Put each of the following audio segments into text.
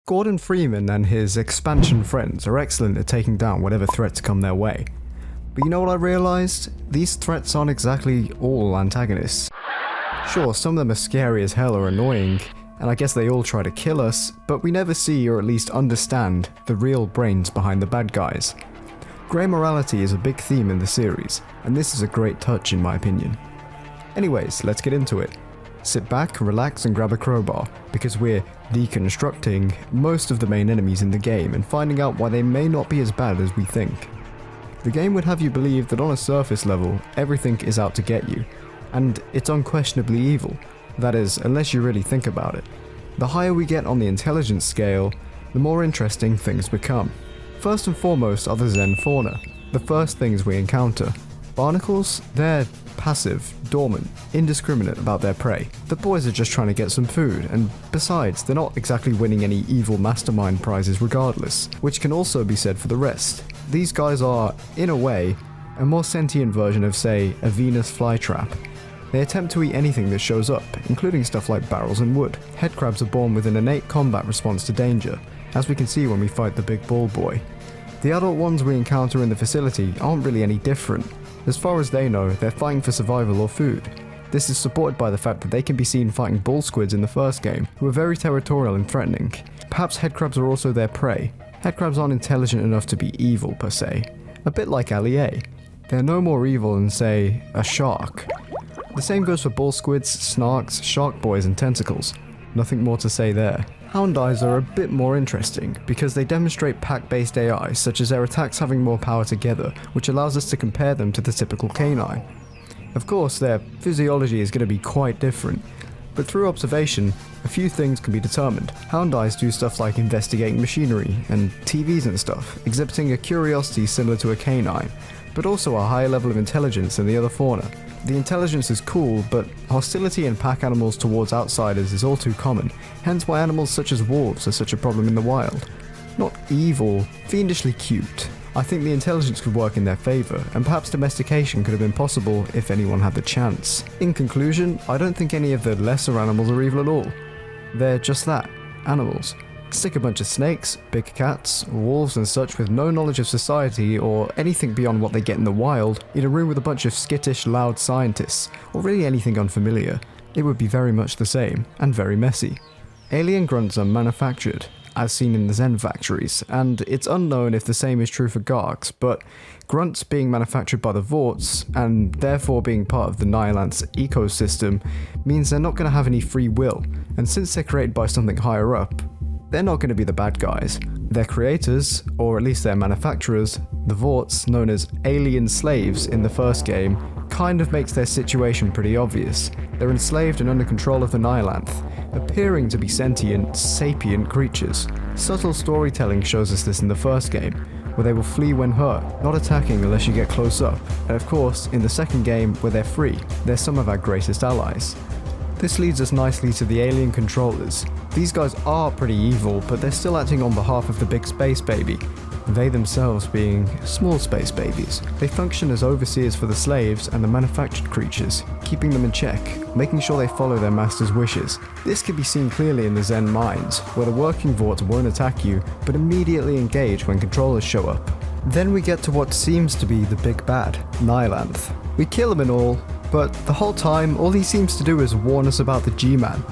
Gordon Freeman and his expansion friends are excellent at taking down whatever threats come their way. But you know what I realized? These threats aren't exactly all antagonists. Sure, some of them are scary as hell or annoying, and I guess they all try to kill us, but we never see or at least understand the real brains behind the bad guys. Grey morality is a big theme in the series, and this is a great touch in my opinion. Anyways, let's get into it. Sit back, relax and grab a crowbar, because we're deconstructing most of the main enemies in the game and finding out why they may not be as bad as we think. The game would have you believe that on a surface level, everything is out to get you, and it's unquestionably evil. That is, unless you really think about it. The higher we get on the intelligence scale, the more interesting things become. First and foremost are the Zen fauna, the first things we encounter. Barnacles? They're passive, dormant, indiscriminate about their prey. The boys are just trying to get some food, and besides, they're not exactly winning any evil mastermind prizes regardless, which can also be said for the rest. These guys are, in a way, a more sentient version of, say, a Venus flytrap. They attempt to eat anything that shows up, including stuff like barrels and wood. Headcrabs are born with an innate combat response to danger, as we can see when we fight the big ball boy. The adult ones we encounter in the facility aren't really any different. As far as they know, they're fighting for survival or food. This is supported by the fact that they can be seen fighting bull squids in the first game, who are very territorial and threatening. Perhaps headcrabs are also their prey. Headcrabs aren't intelligent enough to be evil per se. A bit like Allier. They're no more evil than, say, a shark. The same goes for bull squids, snarks, shark boys and tentacles. Nothing more to say there. Hound eyes are a bit more interesting because they demonstrate pack-based AI, such as their attacks having more power together, which allows us to compare them to the typical canine. Of course, their physiology is going to be quite different, but through observation, a few things can be determined. Hound eyes do stuff like investigating machinery and TVs and stuff, exhibiting a curiosity similar to a canine, but also a higher level of intelligence than the other fauna. The intelligence is cool, but hostility in pack animals towards outsiders is all too common, hence why animals such as wolves are such a problem in the wild. Not evil, fiendishly cute. I think the intelligence could work in their favour, and perhaps domestication could have been possible if anyone had the chance. In conclusion, I don't think any of the lesser animals are evil at all. They're just that, animals. Stick a bunch of snakes, big cats, wolves and such with no knowledge of society or anything beyond what they get in the wild in a room with a bunch of skittish, loud scientists, or really anything unfamiliar. It would be very much the same, and very messy. Alien grunts are manufactured, as seen in the Zen factories, and it's unknown if the same is true for Gargs, but grunts being manufactured by the Vorts, and therefore being part of the Nihilanth's ecosystem, means they're not going to have any free will, and since they're created by something higher up, they're not going to be the bad guys. Their creators, or at least their manufacturers, the Vorts, known as alien slaves in the first game, kind of makes their situation pretty obvious. They're enslaved and under control of the Nihilanth, appearing to be sentient, sapient creatures. Subtle storytelling shows us this in the first game, where they will flee when hurt, not attacking unless you get close up, and of course, in the second game, where they're free, they're some of our greatest allies. This leads us nicely to the alien controllers. These guys are pretty evil, but they're still acting on behalf of the big space baby, they themselves being small space babies. They function as overseers for the slaves and the manufactured creatures, keeping them in check, making sure they follow their master's wishes. This can be seen clearly in the Zen mines, where the working Vorts won't attack you, but immediately engage when controllers show up. Then we get to what seems to be the big bad, Nihilanth. We kill him and all, but the whole time, all he seems to do is warn us about the G-Man.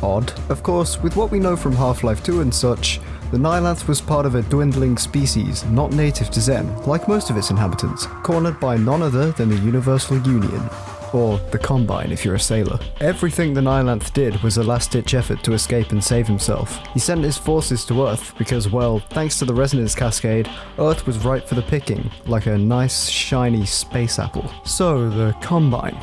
Odd. Of course, with what we know from Half-Life 2 and such, the Nihilanth was part of a dwindling species, not native to Zen, like most of its inhabitants, cornered by none other than the Universal Union. Or the Combine if you're a sailor. Everything the Nihilanth did was a last-ditch effort to escape and save himself. He sent his forces to Earth because, well, thanks to the resonance cascade, Earth was ripe for the picking, like a nice, shiny space apple. So, the Combine.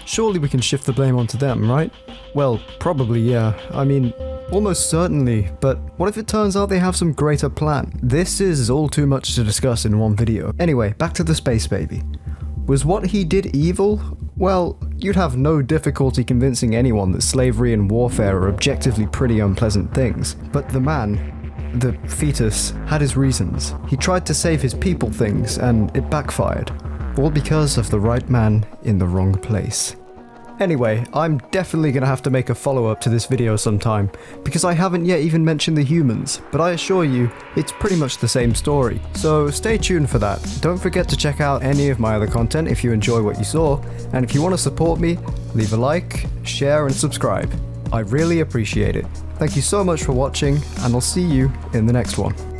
Surely we can shift the blame onto them, right? Well, probably yeah. I mean, almost certainly, but what if it turns out they have some greater plan? This is all too much to discuss in one video. Anyway, back to the space baby. Was what he did evil? Well, you'd have no difficulty convincing anyone that slavery and warfare are objectively pretty unpleasant things. But the man, the fetus, had his reasons. He tried to save his people things, and it backfired. All because of the right man in the wrong place. Anyway, I'm definitely gonna have to make a follow-up to this video sometime, because I haven't yet even mentioned the humans, but I assure you, it's pretty much the same story. So stay tuned for that. Don't forget to check out any of my other content if you enjoy what you saw, and if you want to support me, leave a like, share and subscribe. I really appreciate it. Thank you so much for watching, and I'll see you in the next one.